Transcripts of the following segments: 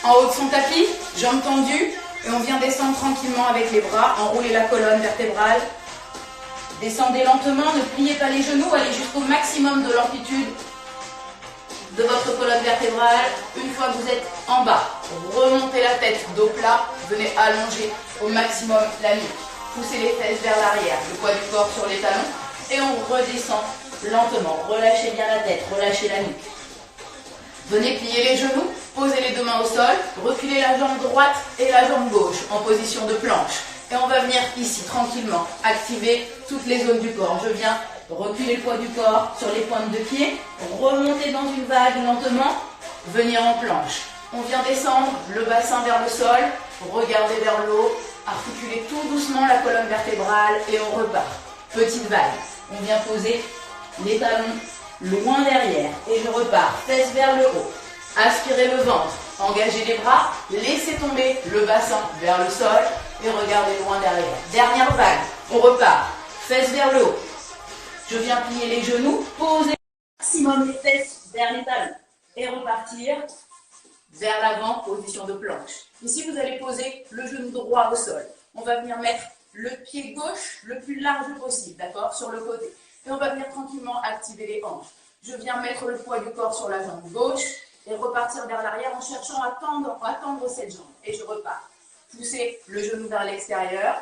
En haut de son tapis, jambes tendues, et on vient descendre tranquillement avec les bras, enrouler la colonne vertébrale. Descendez lentement, ne pliez pas les genoux, allez jusqu'au maximum de l'amplitude de votre colonne vertébrale. Une fois que vous êtes en bas, remontez la tête, dos plat, venez allonger au maximum la nuque. Poussez les fesses vers l'arrière, le poids du corps sur les talons, et on redescend lentement. Relâchez bien la tête, relâchez la nuque. Venez plier les genoux, posez les deux mains au sol, reculez la jambe droite et la jambe gauche en position de planche. Et on va venir ici, tranquillement, activer toutes les zones du corps. Je viens reculer le poids du corps sur les pointes de pied, remonter dans une vague lentement, venir en planche. On vient descendre le bassin vers le sol, regarder vers le haut, articuler tout doucement la colonne vertébrale et on repart. Petite vague. On vient poser les talons loin derrière et je repars, fesses vers le haut. Aspirez le ventre, engagez les bras, laissez tomber le bassin vers le sol et regardez loin derrière. Dernière vague, on repart, fesses vers le haut. Je viens plier les genoux, poser maximum les fesses vers les talons et repartir vers l'avant, position de planche. Ici, vous allez poser le genou droit au sol. On va venir mettre le pied gauche le plus large possible, d'accord, sur le côté. Et on va venir tranquillement activer les hanches. Je viens mettre le poids du corps sur la jambe gauche et repartir vers l'arrière en cherchant à tendre cette jambe. Et je repars. Poussez le genou vers l'extérieur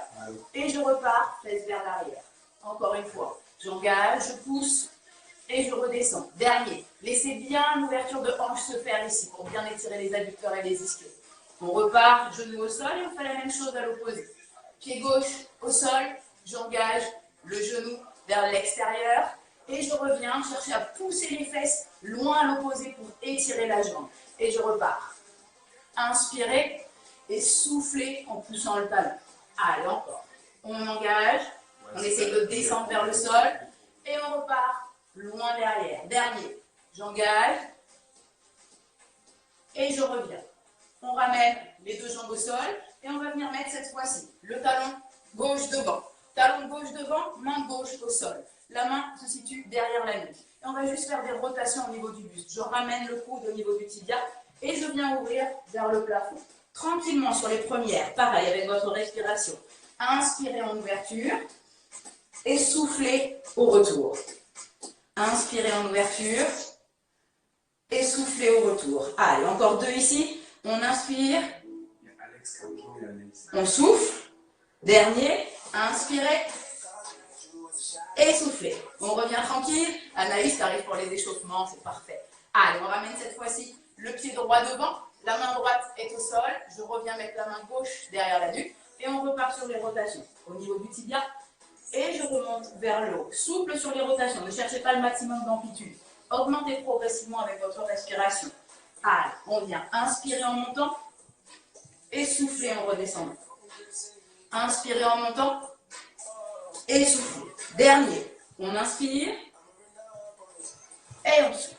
et je repars, fesses vers l'arrière. Encore une fois, j'engage, je pousse et je redescends. Dernier, laissez bien l'ouverture de hanche se faire ici pour bien étirer les adducteurs et les ischios. On repart, genou au sol et on fait la même chose à l'opposé. Pied gauche au sol, j'engage le genou vers l'extérieur et je reviens chercher à pousser les fesses loin à l'opposé pour étirer la jambe. Et je repars. Inspirez et soufflez en poussant le talon. Allez, encore. On engage, on essaye de descendre vers le sol et on repart loin derrière. Dernier, j'engage et je reviens. On ramène les deux jambes au sol et on va venir mettre cette fois-ci le talon gauche devant. Talon gauche devant, main gauche au sol. La main se situe derrière la nuque. Et on va juste faire des rotations au niveau du buste. Je ramène le coude au niveau du tibia et je viens ouvrir vers le plafond. Tranquillement sur les premières, pareil avec votre respiration. Inspirez en ouverture et soufflez au retour. Inspirez en ouverture et soufflez au retour. Allez, encore deux ici. On inspire. On souffle. Dernier. Inspirez. Et soufflez. On revient tranquille. Anaïs arrive pour les échauffements, c'est parfait. Allez, on ramène cette fois-ci le pied droit devant. La main droite est au sol. Je reviens mettre la main gauche derrière la nuque. Et on repart sur les rotations. Au niveau du tibia. Et je remonte vers le haut. Souple sur les rotations. Ne cherchez pas le maximum d'amplitude. Augmentez progressivement avec votre respiration. Allez, on vient inspirer en montant. Et souffler en redescendant. Inspirez en montant. Et soufflez. Dernier. On inspire. Et on souffle.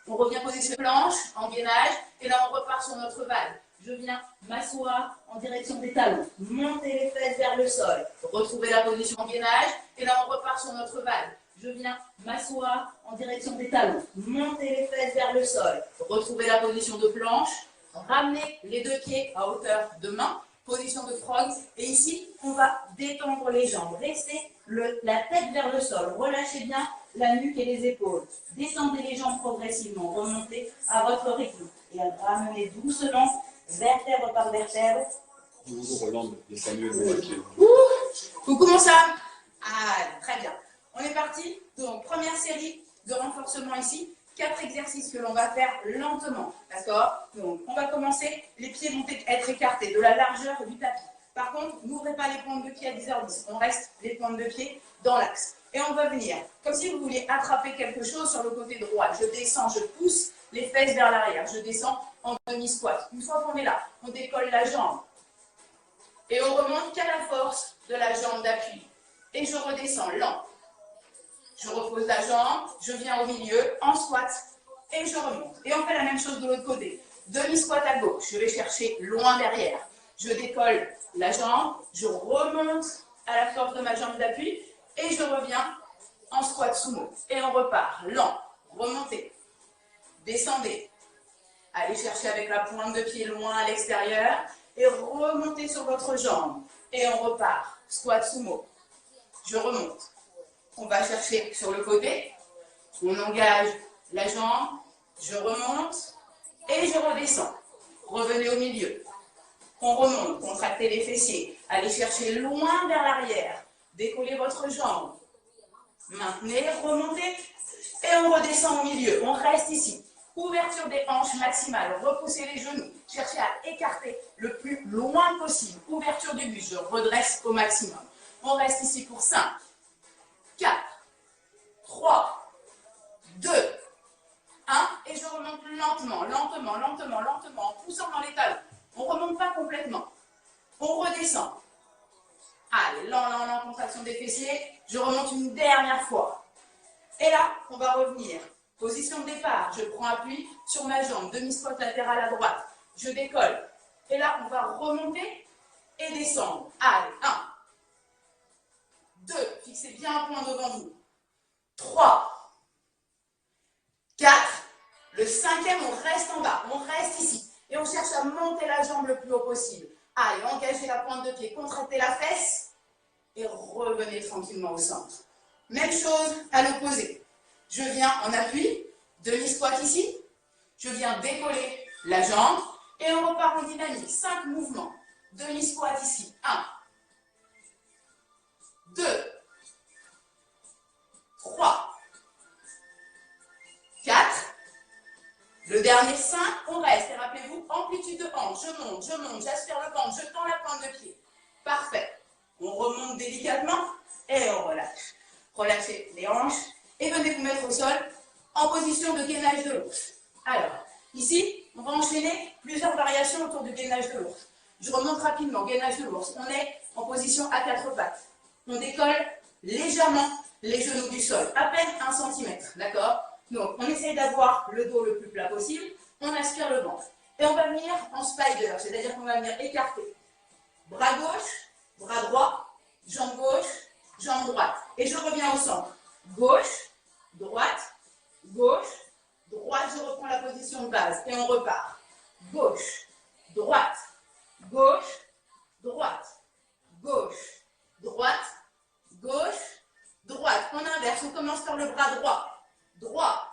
On revient poser sur planche, en gainage. Et là, on repart sur notre vague. Je viens m'asseoir en direction des talons. Montez les fesses vers le sol. Retrouvez la position en gainage. Et là, on repart sur notre vague. Je viens m'asseoir en direction des talons. Montez les fesses vers le sol. Retrouvez la position de planche. Ramenez les deux pieds à hauteur de main. Position de frog. Et ici, on va détendre les jambes. Restez la tête vers le sol. Relâchez bien la nuque et les épaules. Descendez les jambes progressivement. Remontez à votre rythme. Et ramenez doucement, vertèbre par vertèbre. Bonjour Hollande, de Samuel Monaquier. Coucou mon Sam. Ah, très bien. On est parti. Donc, première série de renforcement ici. 4 exercices que l'on va faire lentement. D'accord? Donc, on va commencer. Les pieds vont être écartés de la largeur du tapis. Par contre, n'ouvrez pas les pointes de pied à 10h10. On reste les pointes de pied dans l'axe. Et on va venir, comme si vous vouliez attraper quelque chose sur le côté droit. Je descends, je pousse les fesses vers l'arrière. Je descends en demi-squat. Une fois qu'on est là, on décolle la jambe. Et on remonte qu'à la force de la jambe d'appui. Et je redescends lent. Je repose la jambe, je viens au milieu, en squat, et je remonte. Et on fait la même chose de l'autre côté. Demi-squat à gauche, je vais chercher loin derrière. Je décolle la jambe, je remonte à la force de ma jambe d'appui, et je reviens en squat sumo. Et on repart, lent, remontez, descendez. Allez chercher avec la pointe de pied loin à l'extérieur et remontez sur votre jambe. Et on repart. Squat sumo. Je remonte. On va chercher sur le côté. On engage la jambe. Je remonte et je redescends. Revenez au milieu. On remonte. Contractez les fessiers. Allez chercher loin vers l'arrière. Décollez votre jambe. Maintenez, remontez et on redescend au milieu. On reste ici. Ouverture des hanches maximale. Repoussez les genoux. Cherchez à écarter le plus loin possible. Ouverture du buste. Je redresse au maximum. On reste ici pour 5, 4, 3, 2, 1. Et je remonte lentement, lentement, lentement, lentement, en poussant dans les talons. On ne remonte pas complètement. On redescend. Allez, lent, lent, lent, contraction des fessiers. Je remonte une dernière fois. Et là, on va revenir. Position de départ, je prends appui sur ma jambe, demi-squat latéral à droite. Je décolle. Et là, on va remonter et descendre. Allez, 1, 2, fixez bien un point devant vous. 3, 4, le cinquième, on reste en bas, on reste ici. Et on cherche à monter la jambe le plus haut possible. Allez, engagez la pointe de pied, contractez la fesse et revenez tranquillement au centre. Même chose à l'opposé. Je viens en appui, demi-squat ici. Je viens décoller la jambe et on repart en dynamique. 5 mouvements. Demi-squat ici. 1, 2, 3, 4. Le dernier 5, on reste. Et rappelez-vous, amplitude de hanche. Je monte, j'aspire le ventre, je tends la pointe de pied. Parfait. On remonte délicatement et on relâche. Relâchez les hanches et venez vous mettre au sol en position de gainage de l'ours. Alors, ici, on va enchaîner plusieurs variations autour du gainage de l'ours. Je remonte rapidement, gainage de l'ours. On est en position à 4 pattes. On décolle légèrement les genoux du sol, à peine 1 cm, d'accord? Donc, on essaye d'avoir le dos le plus plat possible. On aspire le ventre. Et on va venir en spider, c'est-à-dire qu'on va venir écarter. Bras gauche, bras droit, jambe gauche, jambe droite. Et je reviens au centre. Gauche, droite, gauche, droite. Je reprends la position de base. Et on repart. Gauche, droite, gauche, droite, gauche, droite, gauche, droite. On inverse. On commence par le bras droit. Droit,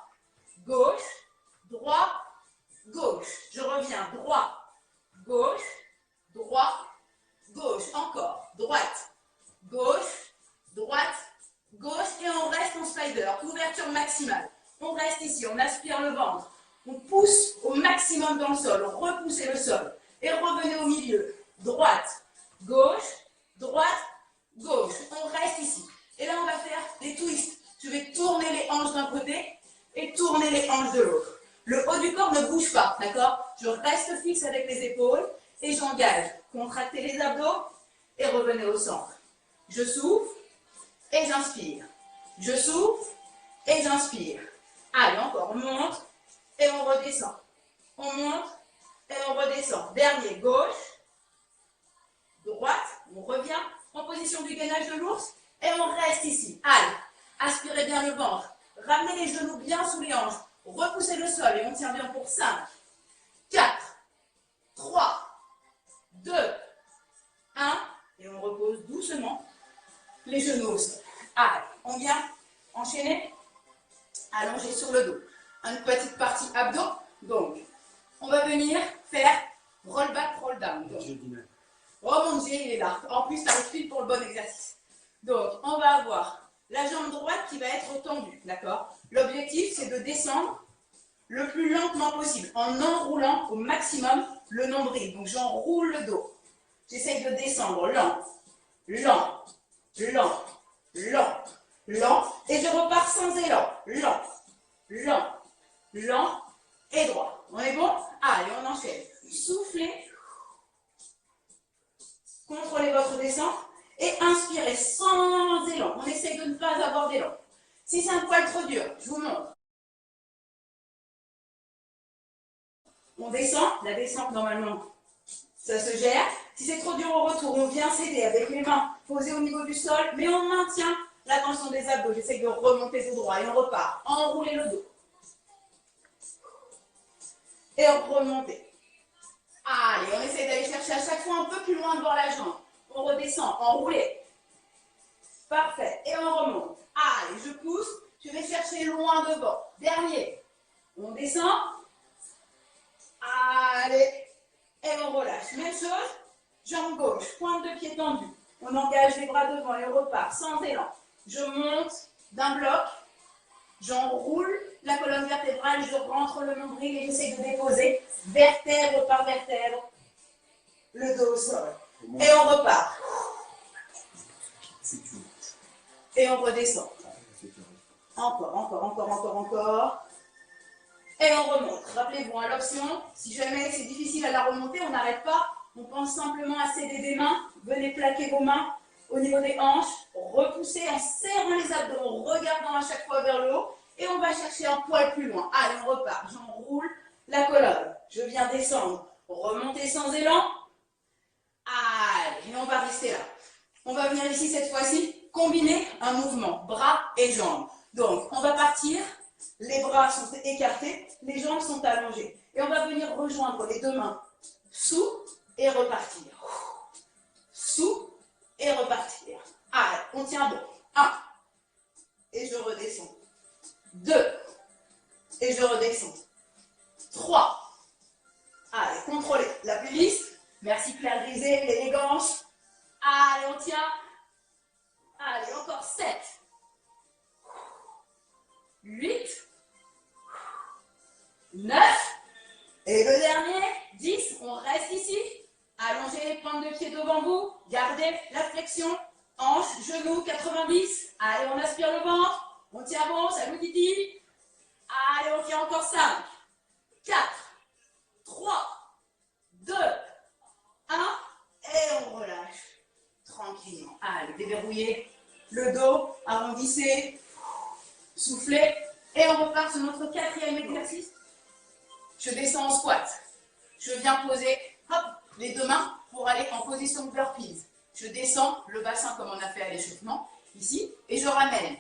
gauche, droit, gauche. Je reviens. Droit, gauche, droit, gauche. Encore. Droite, gauche, droite, gauche. Et on reste en spider. Ouverture maximale. On reste ici. On aspire le ventre. On pousse au maximum dans le sol. Repoussez le sol. Et revenez au milieu. Droite, gauche, droite, gauche. On reste ici. Et là, on va faire des twists. Je vais tourner les hanches d'un côté et tourner les hanches de l'autre. Le haut du corps ne bouge pas, d'accord? Je reste fixe avec les épaules et j'engage. Contractez les abdos et revenez au centre. Je souffle et j'inspire. Je souffle et j'inspire. Allez, encore, on monte et on redescend. On monte et on redescend. Dernier, gauche, droite, on revient en position du gainage de l'ours et on reste ici. Allez, aspirez bien le ventre. Ramenez les genoux bien sous les hanches. Repoussez le sol et on tient bien pour 5, 4, 3, 2, 1. Et on repose doucement les genoux au sol. Allez, on vient enchaîner, allonger sur le dos. Une petite partie abdos. Donc, on va venir faire roll back, roll down. Donc, oh mon Dieu, il est là. En plus, ça arrive pile pour le bon exercice. Donc, on va avoir la jambe droite qui va être tendue, d'accord? L'objectif, c'est de descendre le plus lentement possible, en enroulant au maximum le nombril. Donc, j'enroule le dos. J'essaye de descendre lent, lent, lent, lent, lent. Et je repars sans élan. Lent, lent, lent et droit. On est bon? Allez, on enchaîne. Soufflez. Contrôlez votre descente. Et inspirez sans élan. On essaye de ne pas avoir d'élan. Si c'est un poil trop dur, je vous montre. On descend. La descente, normalement, ça se gère. Si c'est trop dur au retour, on vient s'aider avec les mains posées au niveau du sol, mais on maintient la tension des abdos. J'essaye de remonter tout droit et on repart. Enroulez le dos. et remontez. Allez, on essaie d'aller chercher à chaque fois un peu plus loin devant la jambe. On redescend, enroulé. Parfait, et on remonte. Allez, je pousse, je vais chercher loin devant. Dernier, on descend. Allez, et on relâche. Même chose, jambe gauche, pointe de pied tendue. On engage les bras devant et on repart sans élan. Je monte d'un bloc, j'enroule la colonne vertébrale, je rentre le nombril et j'essaie de déposer vertèbre par vertèbre le dos au sol. Et on repart. Et on redescend. Encore. Et on remonte. Rappelez-vous, à l'option, si jamais c'est difficile à la remonter, on n'arrête pas. On pense simplement à céder des mains. Venez plaquer vos mains au niveau des hanches. Repoussez en serrant les abdos, en regardant à chaque fois vers le haut. Et on va chercher un poil plus loin. Allez, on repart. J'enroule la colonne. Je viens descendre. Remonter sans élan. Allez, et on va rester là. On va venir ici cette fois-ci combiner un mouvement, bras et jambes. Donc, on va partir. Les bras sont écartés, les jambes sont allongées. Et on va venir rejoindre les deux mains sous et repartir. Sous et repartir. Allez, on tient bon. 1. Et je redescends. 2. Et je redescends. 3. Allez, contrôlez la pelvis. Merci Claire Grisé, l'élégance. Allez, on tient. Allez, encore 7. 8, 9, et le dernier, 10, on reste ici, allongez les pointes de pied devant vous, gardez la flexion, hanches, genoux, 90, allez, on aspire le ventre, on tient bon, salut Titi, allez, on tient encore 5, 4, 3, 2, 1, et on relâche, tranquillement, allez, déverrouillez le dos, arrondissez, soufflez, et on repart sur notre 4e exercice. Je descends en squat. Je viens poser hop, les deux mains pour aller en position de burpees. Je descends le bassin comme on a fait à l'échauffement, ici, et je ramène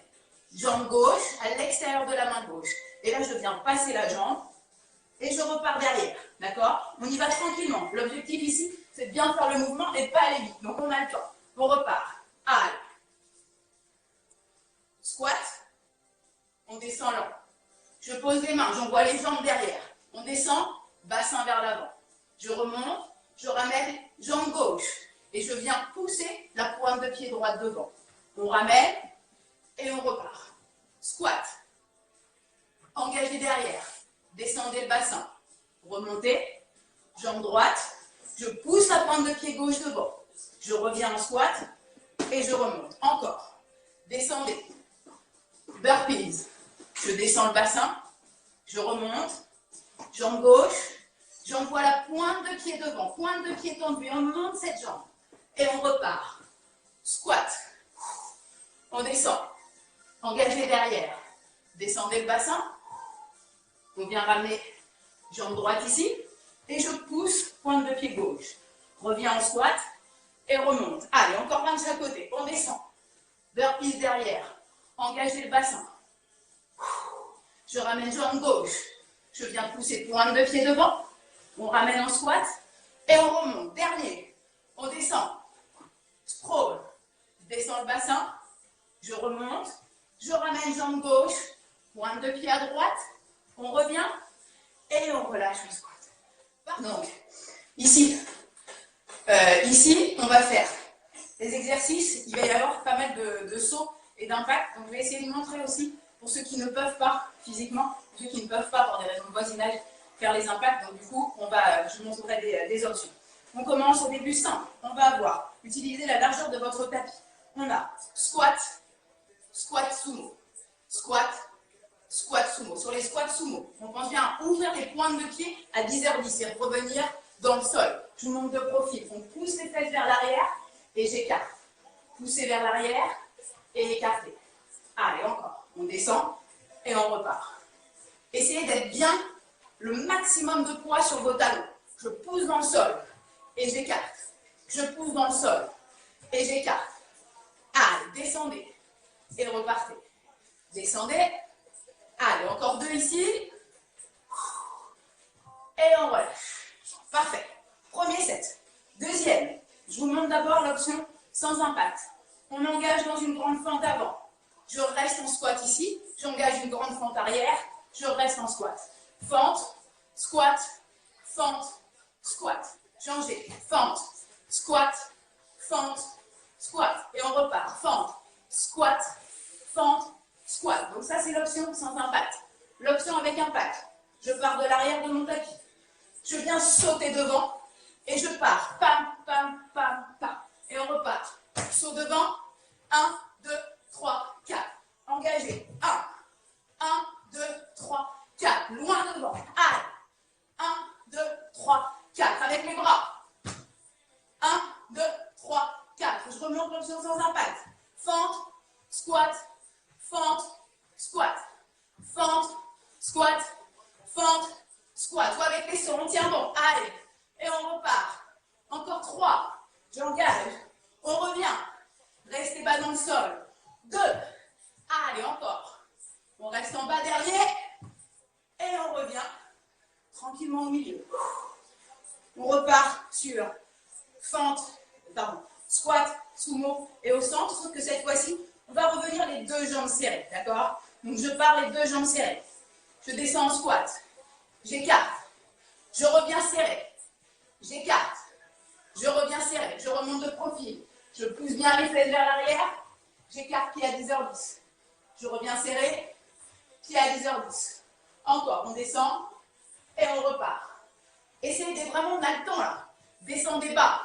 jambe gauche à l'extérieur de la main gauche. Et là, je viens passer la jambe et je repars derrière. D'accord? On y va tranquillement. L'objectif ici, c'est de bien faire le mouvement et de pas aller vite. Donc, on a le temps. On repart. Allez. Squat. On descend lent. Je pose les mains, j'envoie les jambes derrière. On descend, bassin vers l'avant. Je remonte, je ramène jambe gauche. Et je viens pousser la pointe de pied droite devant. On ramène et on repart. Squat. Engagez derrière. Descendez le bassin. Remontez, jambe droite. Je pousse la pointe de pied gauche devant. Je reviens en squat et je remonte. Encore. Descendez. Burpees. Je descends le bassin, je remonte, jambe gauche, j'envoie la pointe de pied devant, pointe de pied tendue, on monte cette jambe et on repart. Squat, on descend, engagez derrière, descendez le bassin, on vient ramener jambe droite ici et je pousse pointe de pied gauche. Reviens en squat et remonte. Allez, encore 20 de chaque côté, on descend, burpees derrière, engagez le bassin. Je ramène jambe gauche. Je viens pousser pointe de pied devant. On ramène en squat. Et on remonte. Dernier. On descend. Sprawl. Je descends le bassin. Je remonte. Je ramène jambe gauche. Pointe de pied à droite. On revient. Et on relâche le squat. Donc, ici, on va faire les exercices. Il va y avoir pas mal de sauts et d'impact. Donc, je vais essayer de montrer aussi pour ceux qui ne peuvent pas physiquement, pour ceux qui ne peuvent pas, pour des raisons de voisinage, faire les impacts. Donc du coup, je vous montrerai des options. On commence au début simple. On va avoir, utilisez la largeur de votre tapis. On a squat, squat sumo, squat, squat sumo. Sur les squats sumo, on pense bien à ouvrir les pointes de pied à 10h10 et revenir dans le sol. Je vous montre de profil. On pousse les fesses vers l'arrière et j'écarte. Poussez vers l'arrière et écartez. Allez, encore. On descend et on repart. Essayez d'être bien le maximum de poids sur vos talons. Je pousse dans le sol et j'écarte. Je pousse dans le sol et j'écarte. Allez, descendez et repartez. Descendez. Allez, encore 2 ici. et on relâche. Parfait. Premier set. Deuxième, je vous montre d'abord l'option sans impact. On engage dans une grande fente avant. Je reste en squat ici, j'engage une grande fente arrière, je reste en squat. Fente, squat, fente, squat. Changez. Fente, squat, fente, squat. Et on repart. Fente, squat, fente, squat. Donc ça, c'est l'option sans impact. L'option avec impact. Je pars de l'arrière de mon tapis. Je viens sauter devant et je pars. Pam, pam, pam, pam. Et on repart. Saut devant. 1, 2, 3, 4. Engagé. 1, 2, 3, 4. Loin devant. Allez. 1, 2, 3, 4. Avec les bras. 1, 2, 3, 4. Je remonte l'option sans impact. Fente, squat, fente, squat. Fente, squat, fente, squat. Ou avec les sauts. On tient bon. Allez. Et on repart. Encore 3. J'engage. On revient. Restez bas dans le sol. 2. Allez, encore. On reste en bas dernier. Et on revient tranquillement au milieu. On repart sur fente, squat, sumo et au centre. Sauf que cette fois-ci, on va revenir les deux jambes serrées. D'accord? Donc je pars les deux jambes serrées. Je descends en squat. J'écarte. Je reviens serré. J'écarte. Je reviens serré. Je remonte de profil. Je pousse bien les fesses vers l'arrière. J'écarte pied à 10h10. Je reviens serré. Pied à 10h10. Encore, on descend et on repart. Essayez de vraiment, on a le temps là. Descendez bas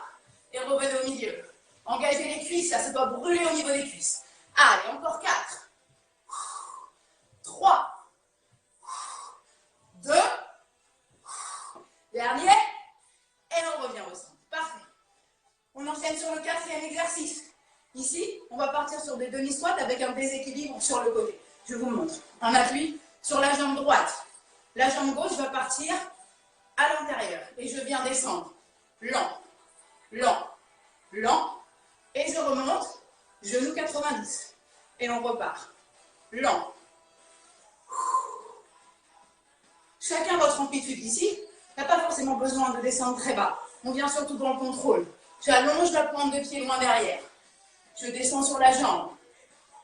et revenez au milieu. Engagez les cuisses, ça se doit brûler au niveau des cuisses. Allez, encore 4. 3. 2. Dernier. Et on revient au centre. Parfait. On enchaîne sur le quatrième exercice. Ici, on va partir sur des demi-squats avec un déséquilibre sur le côté. Je vous montre. On appuie sur la jambe droite. La jambe gauche va partir à l'intérieur. Et je viens descendre. Lent, lent, lent. Et je remonte. Genou 90. Et on repart. Lent. Chacun votre amplitude ici. Il n'y a pas forcément besoin de descendre très bas. On vient surtout dans le contrôle. J'allonge la pointe de pied loin derrière. Je descends sur la jambe.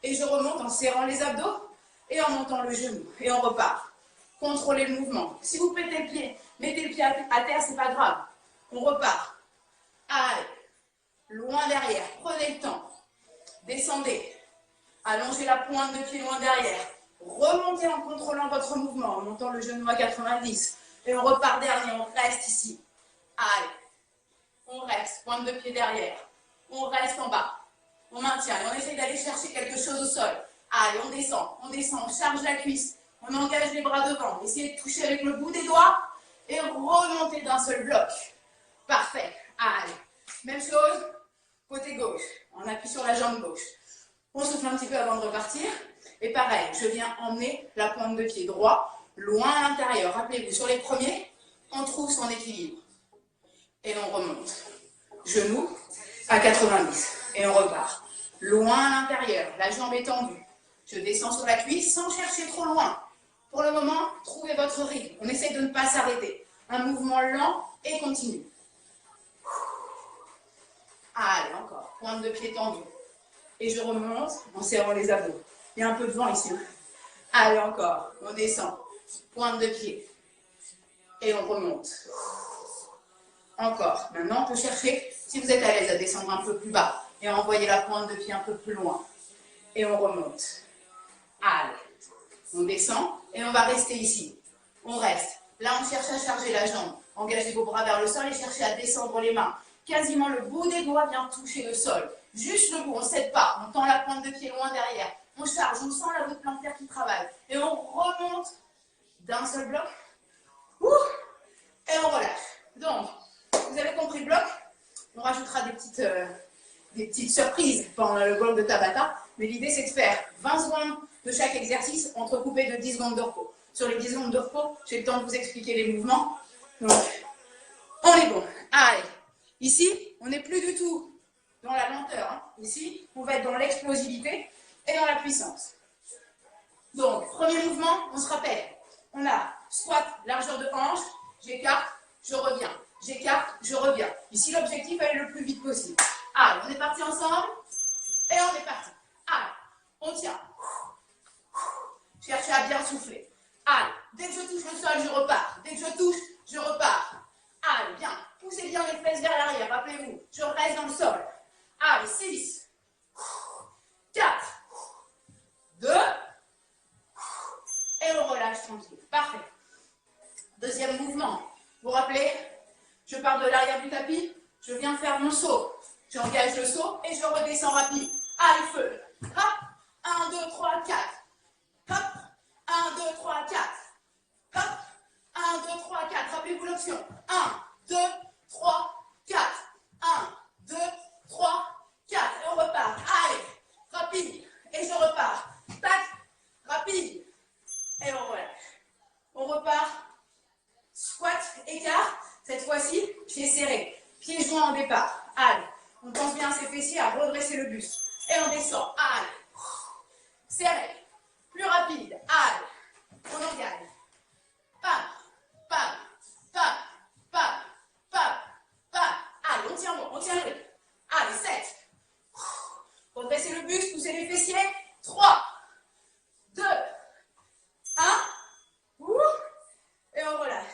Et je remonte en serrant les abdos et en montant le genou. Et on repart. Contrôlez le mouvement. Si vous pétez le pied, mettez le pied à terre, c'est pas grave. On repart. Allez. Loin derrière. Prenez le temps. Descendez. Allongez la pointe de pied loin derrière. Remontez en contrôlant votre mouvement, en montant le genou à 90. Et on repart dernier. On reste ici. Allez. On reste. Pointe de pied derrière. On reste en bas. On maintient. Et on essaye d'aller chercher quelque chose au sol. Allez, on descend. On charge la cuisse. On engage les bras devant. Essayez de toucher avec le bout des doigts. Et remontez d'un seul bloc. Parfait. Allez. Même chose. Côté gauche. On appuie sur la jambe gauche. On souffle un petit peu avant de repartir. Et pareil, je viens emmener la pointe de pied droit loin à l'intérieur. Rappelez-vous, sur les premiers, on trouve son équilibre. Et on remonte. Genou à 90. Et on repart. Loin à l'intérieur. La jambe est tendue. Je descends sur la cuisse sans chercher trop loin. Pour le moment, trouvez votre rythme. On essaie de ne pas s'arrêter. Un mouvement lent et continu. Allez, encore. Pointe de pied tendue. Et je remonte en serrant les abdos. Il y a un peu de vent ici. Allez, encore. On descend. Pointe de pied. Et on remonte. Encore. Maintenant, on peut chercher, si vous êtes à l'aise, à descendre un peu plus bas. Et à envoyer la pointe de pied un peu plus loin. Et on remonte. Allez. On descend et on va rester ici. On reste. Là, on cherche à charger la jambe. Engagez vos bras vers le sol et cherchez à descendre les mains. Quasiment le bout des doigts vient toucher le sol. Juste le bout, on ne cède pas. On tend la pointe de pied loin derrière. On charge, on sent la voûte plantaire qui travaille. Et on remonte d'un seul bloc. Ouh, et on relâche. Donc, vous avez compris le bloc. On rajoutera des petites surprises pendant le bloc de Tabata. Mais l'idée, c'est de faire 20 secondes de chaque exercice, entrecoupé de 10 secondes de repos. Sur les 10 secondes de repos, j'ai le temps de vous expliquer les mouvements. Donc, on est bon. Allez. Ici, on n'est plus du tout dans la lenteur. Hein. Ici, on va être dans l'explosivité et dans la puissance. Donc, premier mouvement, on se rappelle. On a squat, largeur de hanche, j'écarte, je reviens. J'écarte, je reviens. Ici, l'objectif est le plus vite possible. Allez, on est parti ensemble. Et on est parti. Allez, on tient. Cherchez à bien souffler. Allez, dès que je touche le sol, je repars. Dès que je touche, je repars. Allez, bien. Poussez bien les fesses vers l'arrière. Rappelez-vous, je reste dans le sol. Allez, 6, 4, 2, et on relâche tranquille. Parfait. Deuxième mouvement. Vous vous rappelez, je pars de l'arrière du tapis, je viens faire mon saut. J'engage le saut et je redescends rapide. Allez, feu. Hop, 1, 2, 3, 4. Hop, 1, 2, 3, 4. Hop, 1, 2, 3, 4. Rappelez-vous l'option. 1, 2, 3, 4. 1, 2, 3, 4. Et on repart. Allez, rapide. Et je repars. Tac, rapide. Et on relâche. On repart. Squat, écart. Cette fois-ci, pieds serrés. Pieds joints en départ. Allez, on pense bien à ses fessiers, à redresser le buste. Et on descend. Allez. Serré. Plus rapide. Allez. On engage. Pam, pam, pam, pam, pam, pam. Allez, on tient bon, on tient le rythme. Allez, 7. Redressez le buste, poussez les fessiers. 3, 2, 1. Et on relâche.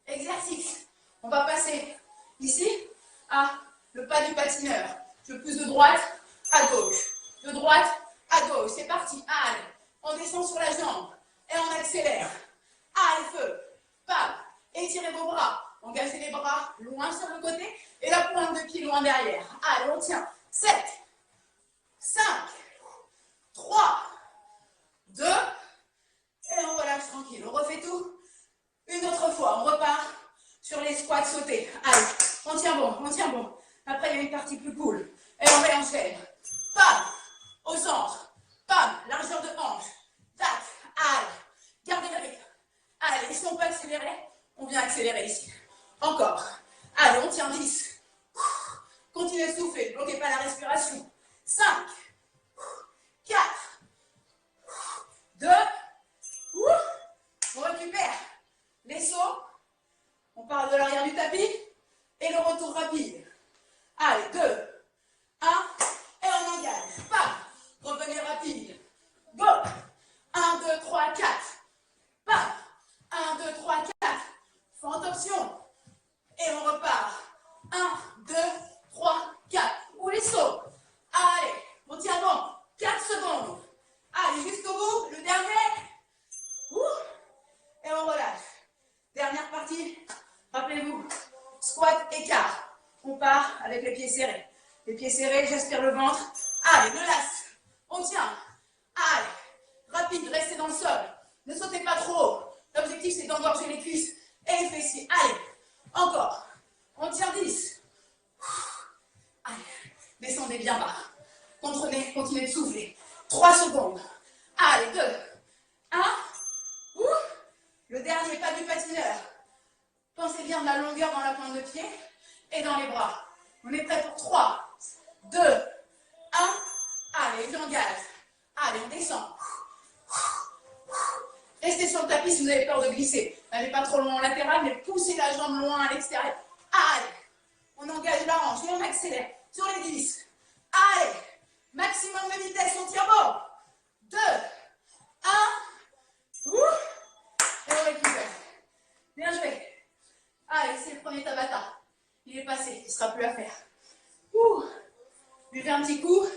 Exercice. On va passer ici à le pas du patineur. Je pousse de droite à gauche. De droite à gauche. C'est parti. Allez. On descend sur la jambe. Et on accélère. Allez, feu. Pam. Étirez vos bras. Engagez les bras loin sur le côté. Et la pointe de pied loin derrière. Allez, on tient. 7, 5, 3, 2. Et on relâche tranquille. On refait tout. Une autre fois. On repart sur les squats sautés. Allez. On tient bon. On tient bon. Après, il y a une partie plus cool. Et on réenchaîne. Pam. Au centre. Pam. Largeur de hanche. Tac. Allez. Gardez le rythme. Allez. Si on peut accélérer, on vient accélérer ici. Encore. Allez, on tient 10. Continuez de souffler. Ne bloquez pas la respiration. 5, 4, 2. On récupère les sauts. On part de l'arrière du tapis. Et le retour rapide. Allez, 2, 1. Et on engage. Pam. Revenez rapide. Go. 1, 2, 3, 4. Pam. 1, 2, 3, 4. Fente option. Et on repart. 1, 2, 3, 4. Ou les sauts. Allez. On tient bon. 4 secondes. Allez, jusqu'au bout. Le dernier. Et on relâche. Dernière partie. Rappelez-vous. Squat, écart. On part avec les pieds serrés. Les pieds serrés, j'aspire le ventre. Allez, le lasse. On tient. Allez. Rapide, restez dans le sol. Ne sautez pas trop haut. L'objectif, c'est d'engorger les cuisses et les fessiers. Allez. Encore. On tient 10. Allez. Descendez bien bas. Continuez de souffler. 3 secondes. Allez, 2, 1. Le dernier pas du patineur. Pensez bien de la longueur dans la pointe de pied et dans les bras. On est prêt pour 3, 2, 1. Allez, j'engage. Allez, on descend. Restez sur le tapis si vous avez peur de glisser. N'allez pas trop loin en latéral, mais poussez la jambe loin à l'extérieur. Allez, on engage la hanche et on accélère sur les 10. Allez, maximum de vitesse, on tire bon. 2, 1. Et on récupère. Bien joué. Allez, c'est le premier Tabata. Il est passé, il ne sera plus à faire. Buvez un petit coup.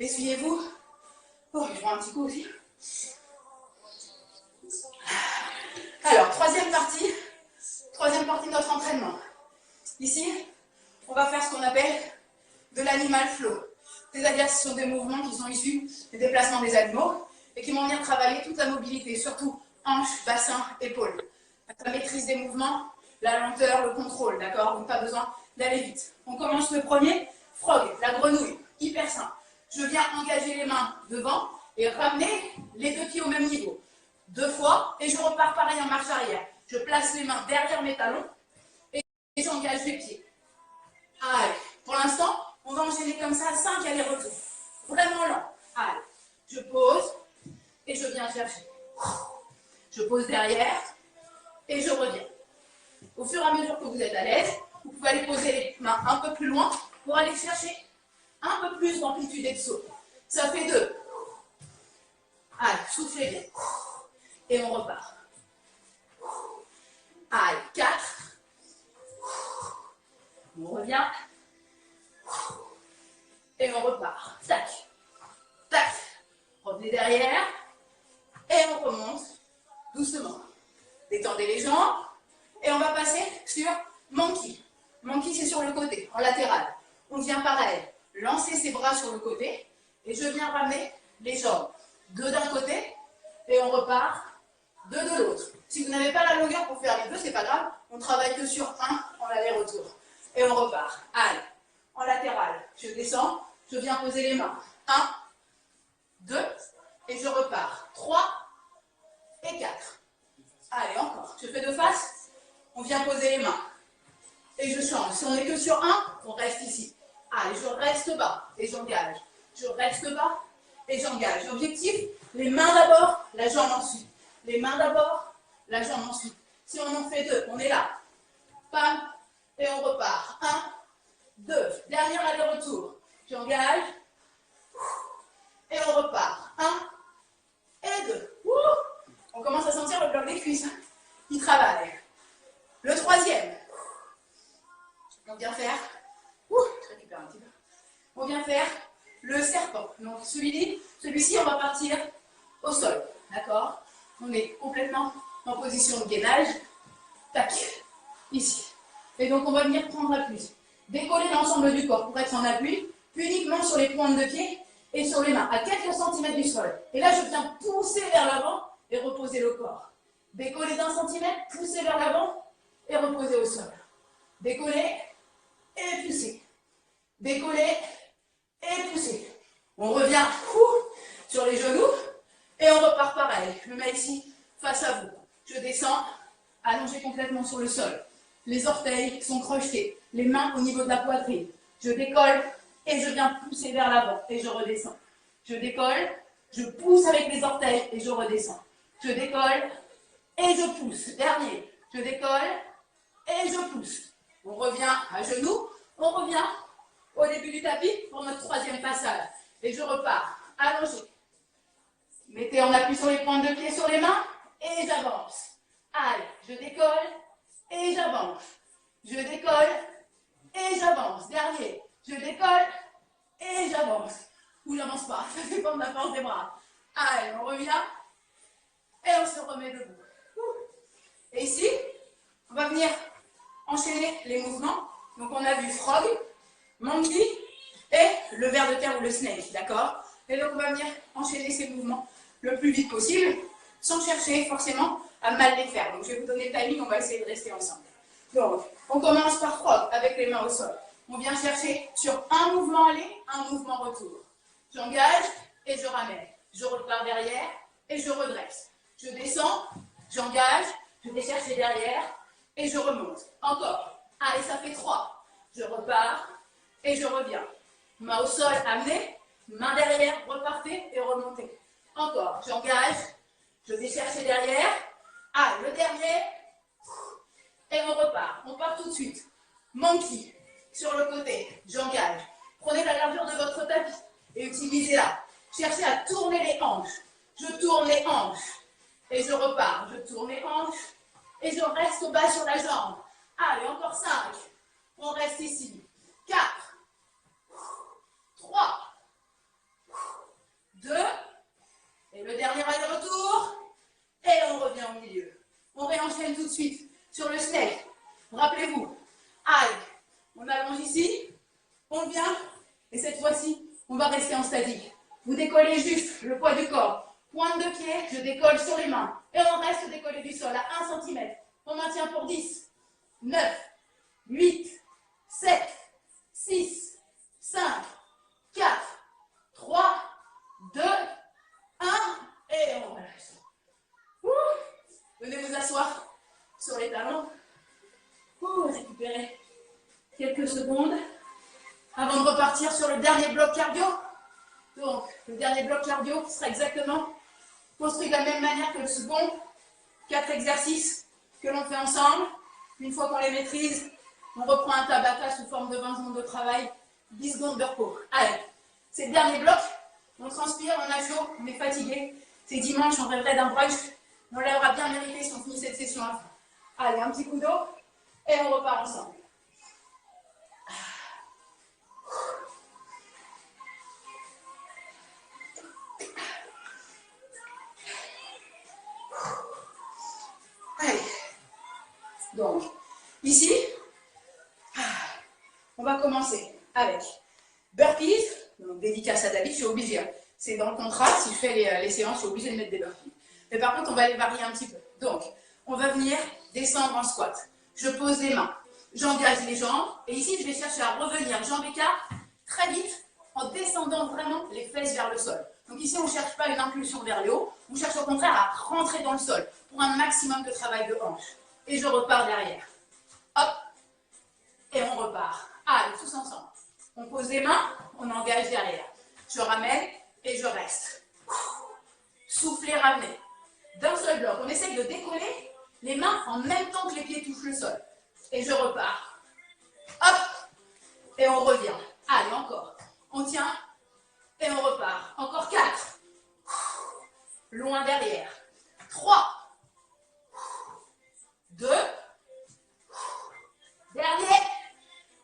Essuyez-vous. Je prends un petit coup aussi. Alors, troisième partie de notre entraînement. Ici, on va faire ce qu'on appelle de l'animal flow. C'est-à-dire que ce sont des mouvements qui sont issus des déplacements des animaux et qui vont venir travailler toute la mobilité, surtout hanches, bassin, épaules. La maîtrise des mouvements, la lenteur, le contrôle, d'accord? Donc pas besoin d'aller vite. On commence le premier, frog, la grenouille, hyper simple. Je viens engager les mains devant et ramener les deux pieds au même niveau. 2 fois et je repars pareil en marche arrière. Je place les mains derrière mes talons et j'engage les pieds. Allez, pour l'instant, on va enchaîner comme ça 5 allers-retours. Vraiment lent. Allez, je pose et je viens chercher. Je pose derrière et je reviens. Au fur et à mesure que vous êtes à l'aise, vous pouvez aller poser les mains un peu plus loin pour aller chercher un peu plus d'amplitude et de saut. Ça fait 2. Allez, soufflez bien. Et on repart. Allez, 4. On revient. Et on repart. Tac. Tac. Revenez derrière. Et on remonte doucement. Détendez les jambes. Et on va passer sur monkey. Monkey, c'est sur le côté, en latéral. On vient pareil. Lancer ses bras sur le côté. Et je viens ramener les jambes. 2 d'un côté. Et on repart. 2 de l'autre. Si vous n'avez pas la longueur pour faire les deux, c'est pas grave. On travaille que sur un en aller-retour. Et on repart. Allez. En latéral. Je descends. Je viens poser les mains. 1, 2. Et je repars. 3 et 4. Allez, encore. Je fais de face. On vient poser les mains. Et je change. Si on n'est que sur un, on reste ici. Allez, je reste bas et j'engage. Je reste bas et j'engage. Objectif, les mains d'abord, la jambe ensuite. Les mains d'abord, la jambe ensuite. Si on en fait 2, on est là. Pam, et on repart. 1, 2. Dernier aller-retour. J'engage. Et on repart. 1 et 2. On commence à sentir le bloc des cuisses. Il travaille. Le troisième. On vient faire. Je récupère un petit peu. On vient faire le serpent. Donc celui-ci, on va partir au sol. D'accord? On est complètement en position de gainage. Tac. Ici. Et donc on va venir prendre appui. Décoller l'ensemble du corps pour être en appui, uniquement sur les pointes de pied et sur les mains, à quelques centimètres du sol. Et là, je viens pousser vers l'avant et reposer le corps. Décoller d'1 centimètre, pousser vers l'avant et reposer au sol. Décoller et pousser. Décoller et pousser. On revient sur les genoux et on repart pareil. Je me mets ici face à vous. Je descends, allongé complètement sur le sol. Les orteils sont crochetés, les mains au niveau de la poitrine. Je décolle et je viens pousser vers l'avant et je redescends. Je décolle, je pousse avec les orteils et je redescends. Je décolle et je pousse. Dernier, je décolle et je pousse. On revient à genoux, on revient au début du tapis pour notre troisième passage. Et je repars, allongé. Mettez en appui sur les pointes de pied sur les mains et j'avance. Allez, je décolle et j'avance. Je décolle et j'avance. Dernier, je décolle et j'avance. Ou j'avance pas, ça dépend de la force des bras. Allez, on revient et on se remet debout. Et ici, on va venir enchaîner les mouvements. Donc on a vu frog, monkey et le ver de terre ou le snake, d'accord? Et donc on va venir enchaîner ces mouvements le plus vite possible, sans chercher forcément à mal les faire. Donc je vais vous donner le timing, on va essayer de rester ensemble. Donc, on commence par frog, avec les mains au sol. On vient chercher sur un mouvement aller, un mouvement retour. J'engage et je ramène. Je repars derrière et je redresse. Je descends, j'engage, je vais chercher derrière et je remonte. Encore. Allez, ça fait 3. Je repars et je reviens. Main au sol, amenez. Main derrière, repartez et remontez. Encore. J'engage, je vais chercher derrière. Allez, le dernier. Et on repart. On part tout de suite. Monkey. Sur le côté. J'engage. Prenez la largeur de votre tapis et utilisez-la. Cherchez à tourner les hanches. Je tourne les hanches. Et je repars. Je tourne les hanches. Et je reste au bas sur la jambe. Allez, encore 5. On reste ici. 4. 3. 2. Et le dernier aller-retour. Et on revient au milieu. On réenchaîne tout de suite sur le snake. Rappelez-vous. Allez, on allonge ici. On vient. Et cette fois-ci, on va rester en statique. Vous décollez juste le poids du corps. Pointe de pied, je décolle sur les mains. Et on reste décollé du sol à 1 cm. On maintient pour 10, 9, 8, 7, 6, 5, 4, 3, 2, 1. Et on relâche. Venez vous asseoir sur les talons. Récupérez quelques secondes avant de repartir sur le dernier bloc cardio. Donc, le dernier bloc cardio sera exactement construit de la même manière que le second. 4 exercices que l'on fait ensemble. Une fois qu'on les maîtrise, on reprend un Tabata sous forme de 20 secondes de travail, 10 secondes de repos. Allez, c'est le dernier bloc. On transpire, on a chaud, on est fatigué. C'est dimanche, on rêverait d'un brunch. On l'aura bien mérité si on finit cette session à fond. Allez, un petit coup d'eau et on repart ensemble. Allez. Donc, ici, on va commencer avec burpees. Donc, dédicace à David, je suis obligée. C'est dans le contrat, si je fais les séances, je suis obligée de mettre des burpees. Mais par contre, on va les varier un petit peu. Donc, on va venir descendre en squat. Je pose les mains, j'engage les jambes. Et ici, je vais chercher à revenir jambes écart très vite en descendant vraiment les fesses vers le sol. Donc ici, on ne cherche pas une impulsion vers le haut. On cherche au contraire à rentrer dans le sol pour un maximum de travail de hanche. Et je repars derrière. Hop. Et on repart. Allez, tous ensemble. On pose les mains, on engage derrière. Je ramène et je reste. Soufflez, ramenez. D'un seul bloc. On essaye de décoller les mains en même temps que les pieds touchent le sol. Et je repars. Hop. Et on revient. Allez, encore. On tient et on repart. Encore 4. Loin derrière. 3. 2. Dernier.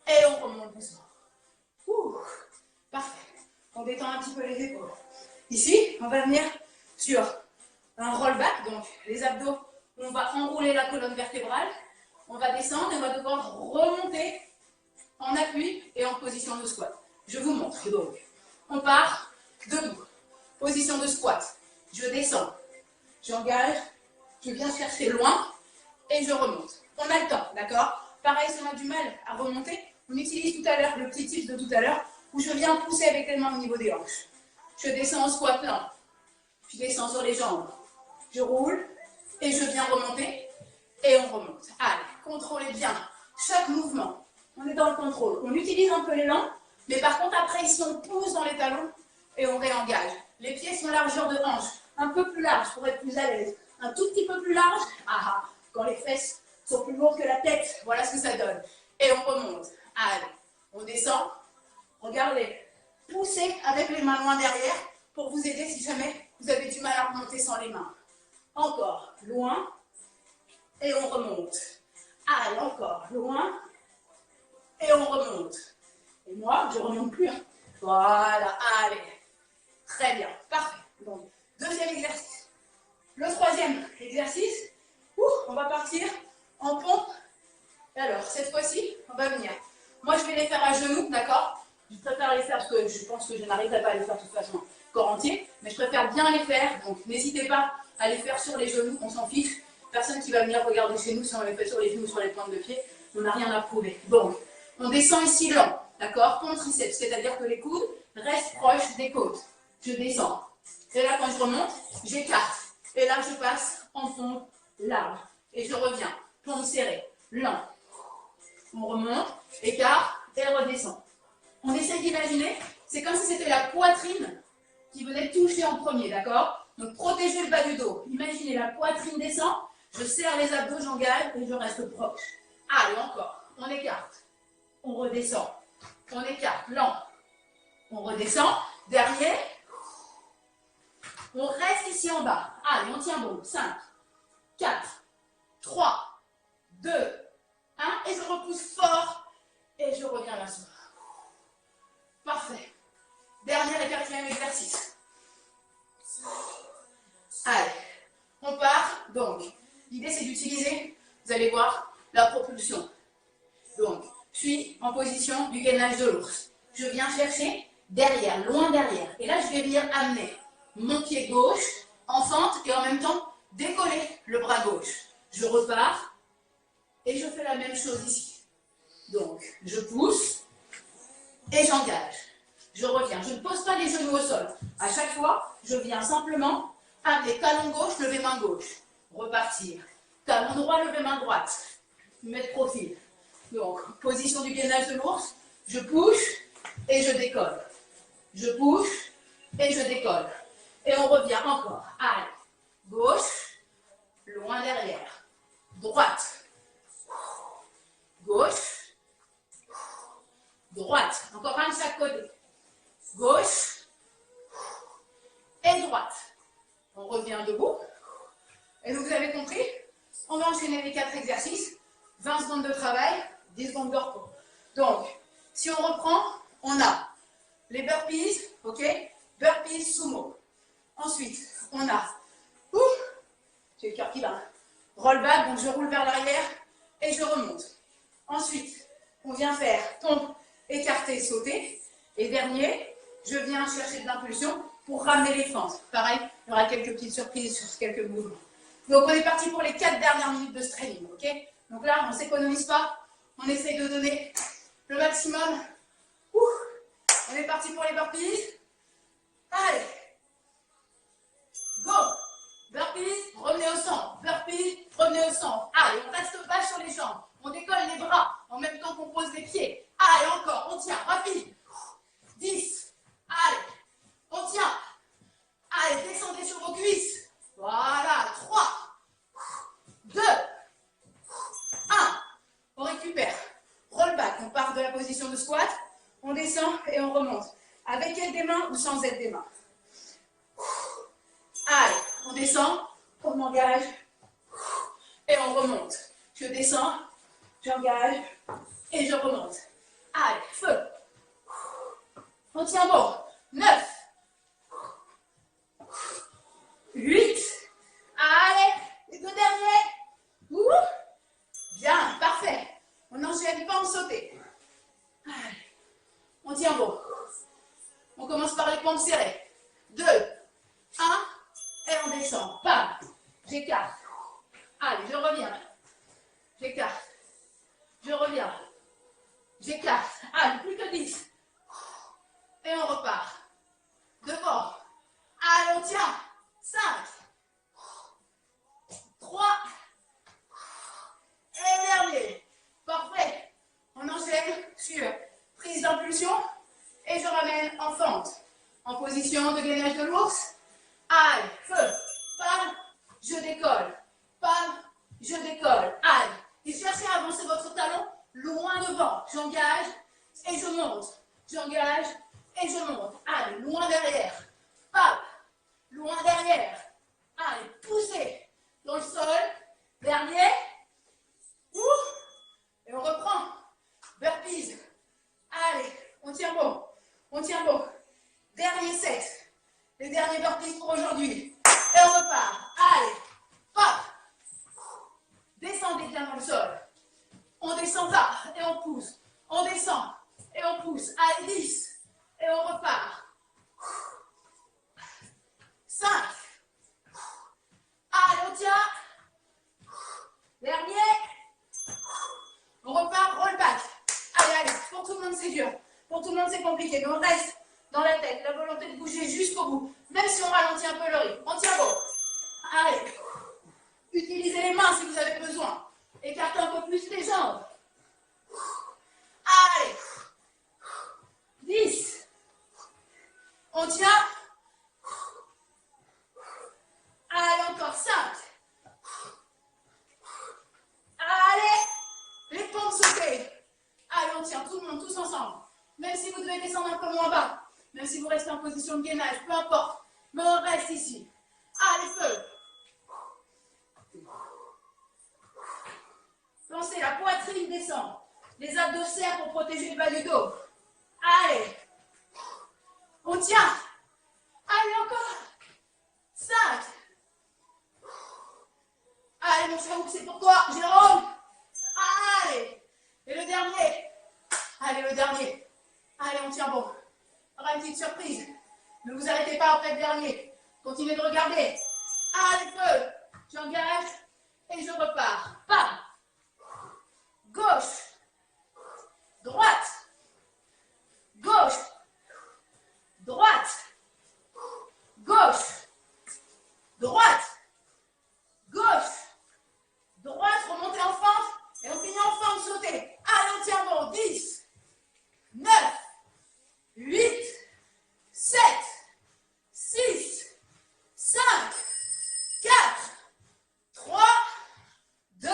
Et on remonte doucement. Parfait. On détend un petit peu les épaules. Ici, on va venir sur un rollback, donc les abdos, on va enrouler la colonne vertébrale, on va descendre et on va devoir remonter en appui et en position de squat. Je vous montre. Donc, on part debout, position de squat. Je descends, j'engage, je viens chercher loin et je remonte. On a le temps, d'accord? Pareil, si on a du mal à remonter, on utilise tout à l'heure le petit tip de tout à l'heure où je viens pousser avec les mains au niveau des hanches. Je descends en squat lent, je descends sur les jambes, je roule et je viens remonter et on remonte. Allez, contrôlez bien chaque mouvement. On est dans le contrôle. On utilise un peu l'élan, mais par contre après ici on pousse dans les talons et on réengage. Les pieds sont largeur de hanche, un peu plus large pour être plus à l'aise. Un tout petit peu plus large, quand les fesses sont plus lourdes que la tête, voilà ce que ça donne. Et on remonte. Allez, on descend. Regardez, poussez avec les mains loin derrière pour vous aider si jamais vous avez du mal à remonter sans les mains. Encore, loin, et on remonte. Allez, encore, loin, et on remonte. Et moi, je ne remonte plus. Voilà, allez. Très bien, parfait. Donc, deuxième exercice. Le troisième exercice, on va partir en pompe. Alors, cette fois-ci, on va venir. Moi, je vais les faire à genoux, d'accord? Je préfère les faire parce que je pense que je n'arriverai pas à les faire de toute façon corps entier, mais je préfère bien les faire. Donc, n'hésitez pas à les faire sur les genoux, on s'en fiche. Personne qui va venir regarder chez nous si on les fait sur les genoux ou sur les pointes de pied, on n'a rien à prouver. Donc, on descend ici lent, d'accord? Pont triceps, c'est-à-dire que les coudes restent proches des côtes. Je descends. Et là, quand je remonte, j'écarte. Et là, je passe en fond large. Et je reviens. Pompe serrée, lent. On remonte, écarte et redescend. On essaie d'imaginer, c'est comme si c'était la poitrine qui venait toucher en premier, d'accord? Donc, protégez le bas du dos. Imaginez, la poitrine descend, je serre les abdos, j'engage et je reste proche. Allez, encore. On écarte. On redescend. On écarte, lent. On redescend. Dernier. On reste ici en bas. Allez, on tient bon. 5, 4, 3, 2, 1. Et je repousse fort. Et je reviens là-dessus. Parfait. Dernier et quatrième exercice. Allez, on part. Donc, l'idée c'est d'utiliser, vous allez voir, la propulsion. Donc, je suis en position du gainage de l'ours. Je viens chercher derrière, loin derrière. Et là, je vais venir amener mon pied gauche en fente et en même temps décoller le bras gauche. Je repars et je fais la même chose ici. Donc, je pousse et j'engage. Je reviens. Je ne pose pas les genoux au sol. À chaque fois, je viens simplement amener talon gauche, lever main gauche. Repartir. Talon droit, lever main droite. Mettre profil. Donc, position du gainage de l'ours. Je push et je décolle. Je push et je décolle. Et on revient encore. Allez. Gauche. Loin derrière. droite, gauche, droite. Encore un de chaque côté. Gauche et droite. On revient debout. Et donc, vous avez compris, on va enchaîner les 4 exercices. 20 secondes de travail, 10 secondes de repos. Donc, si on reprend, on a les burpees, ok? Burpees sumo. Ensuite, on a, j'ai le cœur qui bat, roll back, donc je roule vers l'arrière et je remonte. Ensuite, on vient faire pompe, écarté, sauter. Et dernier, je viens chercher de l'impulsion pour ramener les fentes. Pareil, il y aura quelques petites surprises sur quelques mouvements. Donc, on est parti pour les 4 dernières minutes de training, ok? Donc là, on ne s'économise pas, on essaye de donner le maximum. On est parti pour les burpees. Allez, go! Burpees, revenez au centre. Burpees, revenez au centre. Allez, on reste bas sur les jambes. On décolle les bras en même temps qu'on pose les pieds. Allez, encore, on tient, rapide. 10. Allez, on tient. Allez, descendez sur vos cuisses. Voilà, 3, 2, 1. On récupère. Roll back, on part de la position de squat. On descend et on remonte. Avec aide des mains ou sans aide des mains. Allez, on descend, on engage et on remonte. Je descends, j'engage et je remonte. Allez, feu. On tient bon. 9, 8. Allez, les 2 derniers. Bien, parfait. On enchaîne pas en sauter. Allez, on tient bon. On commence par les pompes serrées. 2, 1, et on descend. Bam, j'écarte. Allez, je reviens. J'écarte. Je reviens. J'écarte. Allez, plus que 10. Et on repart. Devant. Allez, on tient. 5, 3, et dernier. Parfait. On enchaîne sur prise d'impulsion et je ramène en fente. En position de gainage de l'ours. Allez, feu. Pam, je décolle. Pam, je décolle. Allez. Et cherchez à avancer votre talon loin devant. J'engage et je monte. J'engage et je monte. Allez, loin derrière. Pam, loin derrière. Allez, poussez dans le sol. Dernier. Et on reprend. Burpees. Allez, on tient bon. On tient bon. Dernier set. Les derniers burpees pour aujourd'hui. Et on repart. Allez. Hop. Descendez bien dans le sol. On descend là et on pousse. On descend et on pousse. Allez, 10. Et on repart. 5. Allez, on tient. Dernier. On repart, roll back. Allez, allez, pour tout le monde c'est dur. Pour tout le monde c'est compliqué, mais on reste dans la tête, la volonté de bouger jusqu'au bout. Même si on ralentit un peu le rythme. On tient bon. Allez. Utilisez les mains si vous avez besoin. Écartez un peu plus les jambes. Allez. 10. On tient. Allez, encore 5. Allez. Les pompes sautées. Allez, on tient tout le monde, tous ensemble. Même si vous devez descendre un peu moins bas. Même si vous restez en position de gainage, peu importe. Mais on reste ici. Allez, feu. Pensez, la poitrine descend. Les abdos serrent pour protéger le bas du dos. Allez. On tient. Allez, encore. 5. Allez, mon cher, c'est pour toi, Jérôme. Allez. Et le dernier. Allez, le dernier. Allez, on tient bon. On aura une petite surprise. Ne vous arrêtez pas après le dernier. Continuez de regarder. Allez, feu. J'engage et je repars. Bam. Gauche. Droite. Gauche. Droite. Gauche. Droite. Gauche. Droite. Remontez en fente. Et on finit en fente sautée. Allez, on tient bon. 10. 9. 8. 7. 6. 5. 4. 3. 2.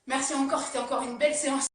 Merci encore, c'était encore une belle séance.